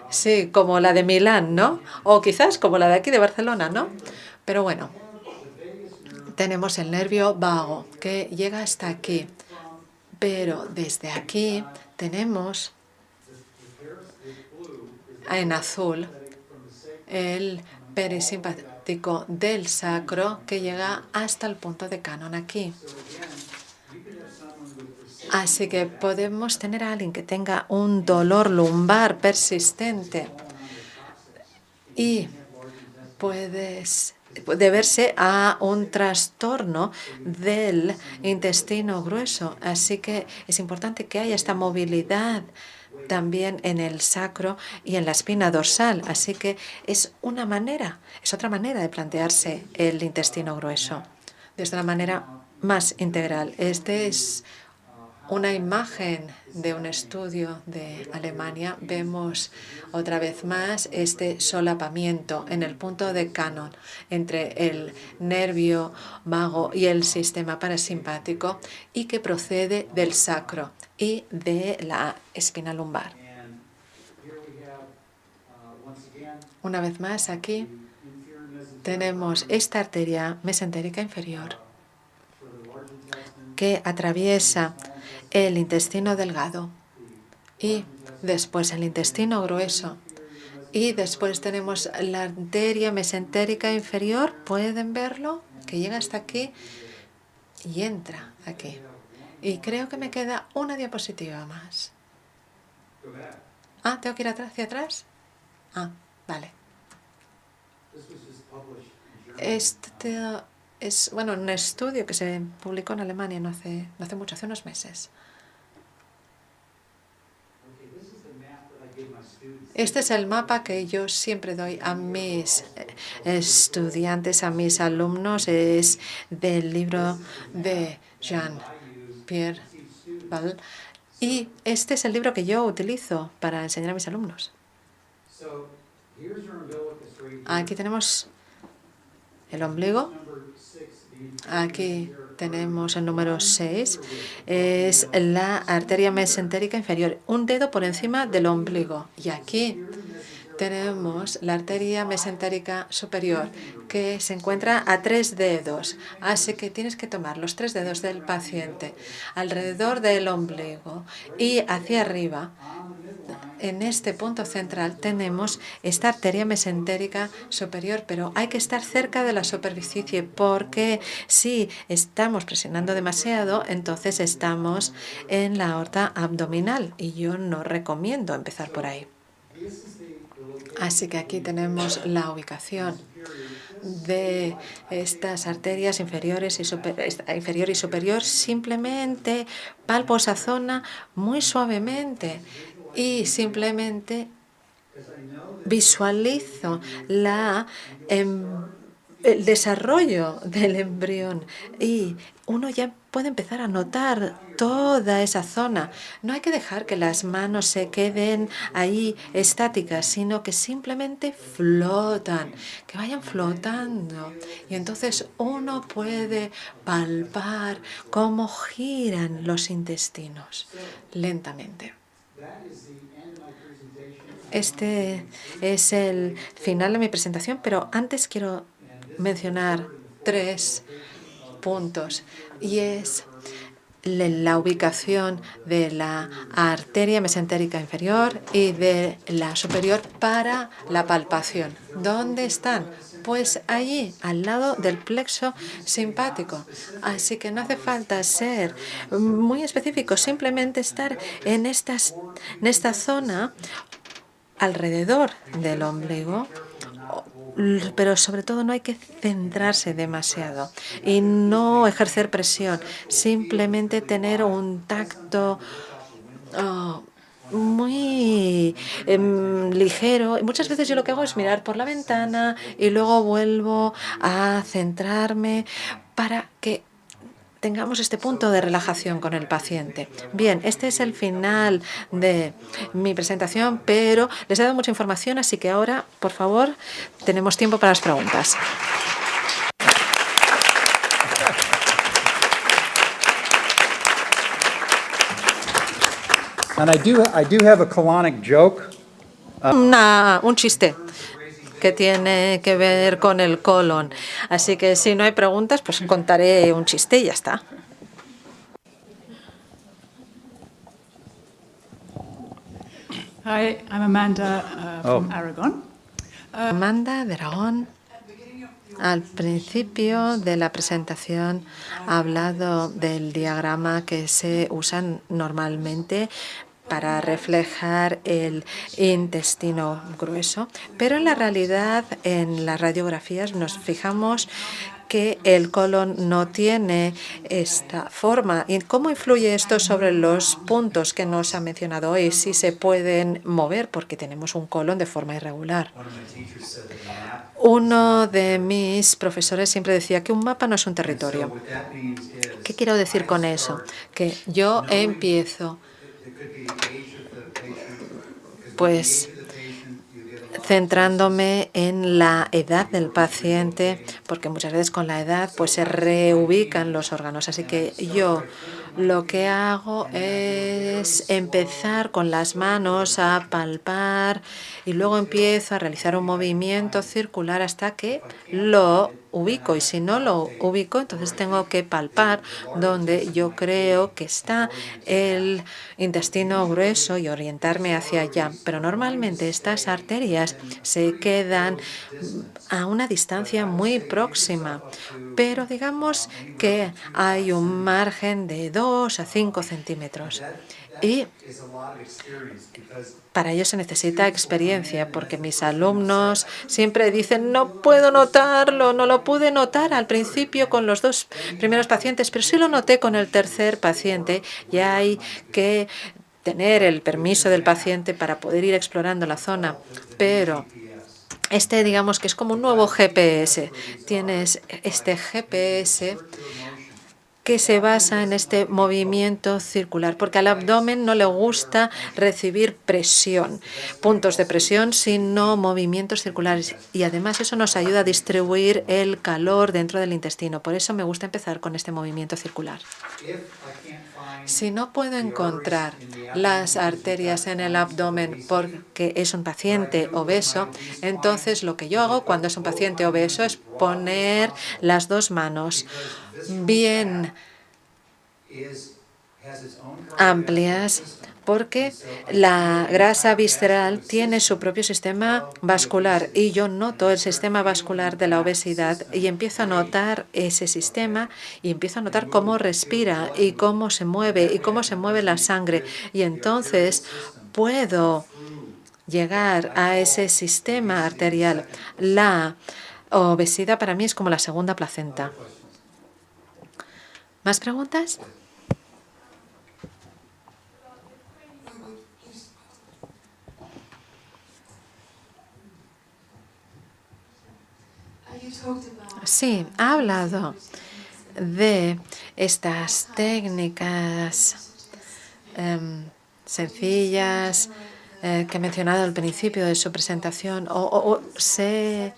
Sí, como la de Milán, ¿no? O quizás como la de aquí de Barcelona, ¿no? Pero bueno. Tenemos el nervio vago que llega hasta aquí. Pero desde aquí tenemos en azul el perisimpático del sacro que llega hasta el punto de Cannon aquí. Así que podemos tener a alguien que tenga un dolor lumbar persistente y puede deberse a un trastorno del intestino grueso. Así que es importante que haya esta movilidad también en el sacro y en la espina dorsal. Así que es otra manera de plantearse el intestino grueso, desde una manera más integral. Este es una imagen de un estudio de Alemania. Vemos otra vez más este solapamiento en el punto de Cannon entre el nervio vago y el sistema parasimpático y que procede del sacro y de la espina lumbar. Una vez más aquí tenemos esta arteria mesentérica inferior que atraviesa el intestino delgado y después el intestino grueso. Y después tenemos la arteria mesentérica inferior, ¿pueden verlo? Que llega hasta aquí y entra aquí. Y creo que me queda una diapositiva más. Ah, ¿tengo que ir hacia atrás? Ah, vale. Este es un estudio que se publicó en Alemania no hace mucho, hace unos meses. Este es el mapa que yo siempre doy a mis estudiantes, a mis alumnos. Es del libro de Jean-Pierre ¿vale? Y este es el libro que yo utilizo para enseñar a mis alumnos. Aquí tenemos el ombligo. Aquí tenemos el número 6. Es la arteria mesentérica inferior, un dedo por encima del ombligo. Y aquí tenemos la arteria mesentérica superior, que se encuentra a 3 dedos. Así que tienes que tomar los 3 dedos del paciente alrededor del ombligo y hacia arriba. En este punto central tenemos esta arteria mesentérica superior, pero hay que estar cerca de la superficie porque si estamos presionando demasiado, entonces estamos en la aorta abdominal y yo no recomiendo empezar por ahí. Así que aquí tenemos la ubicación de estas arterias inferiores inferior y superior. Simplemente palpo esa zona muy suavemente y simplemente visualizo el desarrollo del embrión y uno ya puede empezar a notar toda esa zona. No hay que dejar que las manos se queden ahí estáticas, sino que simplemente flotan, que vayan flotando. Y entonces uno puede palpar cómo giran los intestinos lentamente. Este es el final de mi presentación, pero antes quiero mencionar 3 puntos y es la ubicación de la arteria mesentérica inferior y de la superior para la palpación. ¿Dónde están? Pues allí, al lado del plexo simpático. Así que no hace falta ser muy específico, simplemente estar en esta zona alrededor del ombligo, pero sobre todo no hay que centrarse demasiado y no ejercer presión, simplemente tener un tacto muy ligero. Y muchas veces yo lo que hago es mirar por la ventana y luego vuelvo a centrarme para que tengamos este punto de relajación con el paciente. Bien, este es el final de mi presentación, pero les he dado mucha información, así que ahora, por favor, tenemos tiempo para las preguntas. And I do have a colonic joke. Un chiste que tiene que ver con el colon. Así que si no hay preguntas, pues contaré un chiste y ya está. Hi, I'm Amanda from Aragon. Amanda de Aragón. Al principio de la presentación ha hablado del diagrama que se usa normalmente para reflejar el intestino grueso, pero en la realidad en las radiografías nos fijamos que el colon no tiene esta forma. ¿Y cómo influye esto sobre los puntos que nos ha mencionado hoy? Si se pueden mover porque tenemos un colon de forma irregular. Uno de mis profesores siempre decía que un mapa no es un territorio. ¿Qué quiero decir con eso? Que yo empiezo pues centrándome en la edad del paciente, porque muchas veces con la edad pues se reubican los órganos. Así que yo lo que hago es empezar con las manos a palpar y luego empiezo a realizar un movimiento circular hasta que lo ubico, y si no lo ubico, entonces tengo que palpar donde yo creo que está el intestino grueso y orientarme hacia allá. Pero normalmente estas arterias se quedan a una distancia muy próxima, pero digamos que hay un margen de 2 a 5 centímetros. Y para ello se necesita experiencia, porque mis alumnos siempre dicen no puedo notarlo, no lo pude notar al principio con los 2 primeros pacientes, pero sí lo noté con el tercer paciente y hay que tener el permiso del paciente para poder ir explorando la zona. Pero digamos que es como un nuevo GPS. Tienes este GPS, que se basa en este movimiento circular, porque al abdomen no le gusta recibir presión, puntos de presión, sino movimientos circulares. Y además eso nos ayuda a distribuir el calor dentro del intestino. Por eso me gusta empezar con este movimiento circular. Si no puedo encontrar las arterias en el abdomen porque es un paciente obeso, entonces lo que yo hago cuando es un paciente obeso es poner las dos manos bien amplias, porque la grasa visceral tiene su propio sistema vascular y yo noto el sistema vascular de la obesidad y empiezo a notar ese sistema y empiezo a notar cómo respira y cómo se mueve la sangre, y entonces puedo llegar a ese sistema arterial. La obesidad para mí es como la segunda placenta. ¿Más preguntas? Sí, ha hablado de estas técnicas sencillas que ha mencionado al principio de su presentación, o se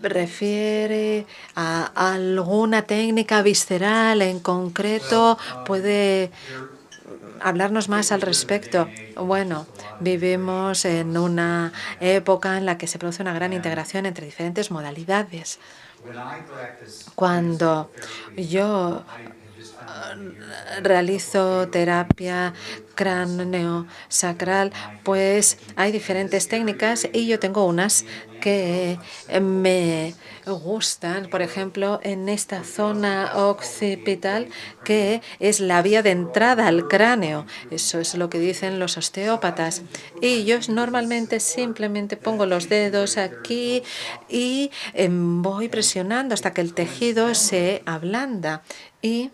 refiere a alguna técnica visceral en concreto. ¿Puede hablarnos más al respecto? Bueno, vivimos en una época en la que se produce una gran integración entre diferentes modalidades. Cuando yo realizo terapia cráneo-sacral, pues hay diferentes técnicas y yo tengo unas que me gustan, por ejemplo, en esta zona occipital, que es la vía de entrada al cráneo. Eso es lo que dicen los osteópatas. Y yo normalmente simplemente pongo los dedos aquí y voy presionando hasta que el tejido se ablanda. Y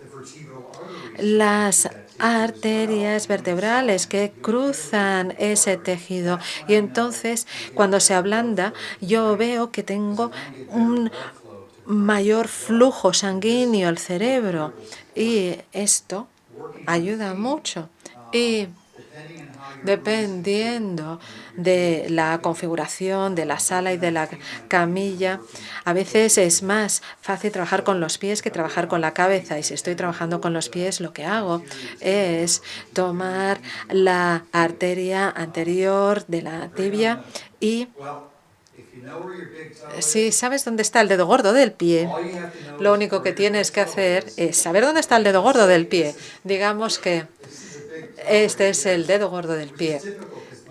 las arterias vertebrales que cruzan ese tejido, y entonces cuando se ablanda yo veo que tengo un mayor flujo sanguíneo al cerebro y esto ayuda mucho. Y dependiendo de la configuración de la sala y de la camilla, a veces es más fácil trabajar con los pies que trabajar con la cabeza. Y si estoy trabajando con los pies, lo que hago es tomar la arteria anterior de la tibia y si sabes dónde está el dedo gordo del pie, lo único que tienes que hacer es saber dónde está el dedo gordo del pie. Digamos que este es el dedo gordo del pie.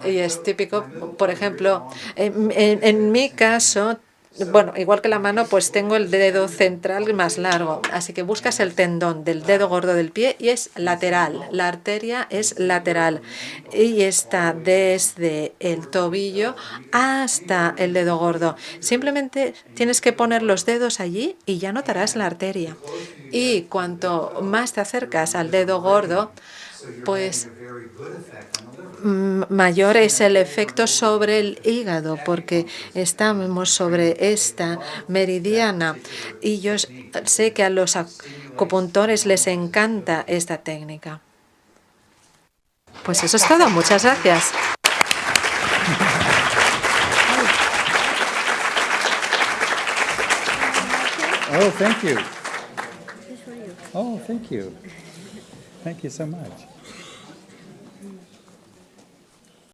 Y es típico, por ejemplo, en mi caso, bueno, igual que la mano, pues tengo el dedo central más largo. Así que buscas el tendón del dedo gordo del pie y es lateral. La arteria es lateral y está desde el tobillo hasta el dedo gordo. Simplemente tienes que poner los dedos allí y ya notarás la arteria. Y cuanto más te acercas al dedo gordo, pues mayor es el efecto sobre el hígado, porque estamos sobre esta meridiana y yo sé que a los acupuntores les encanta esta técnica. Pues eso es todo. Muchas gracias. Oh, thank you. Oh, thank you. Thank you so much.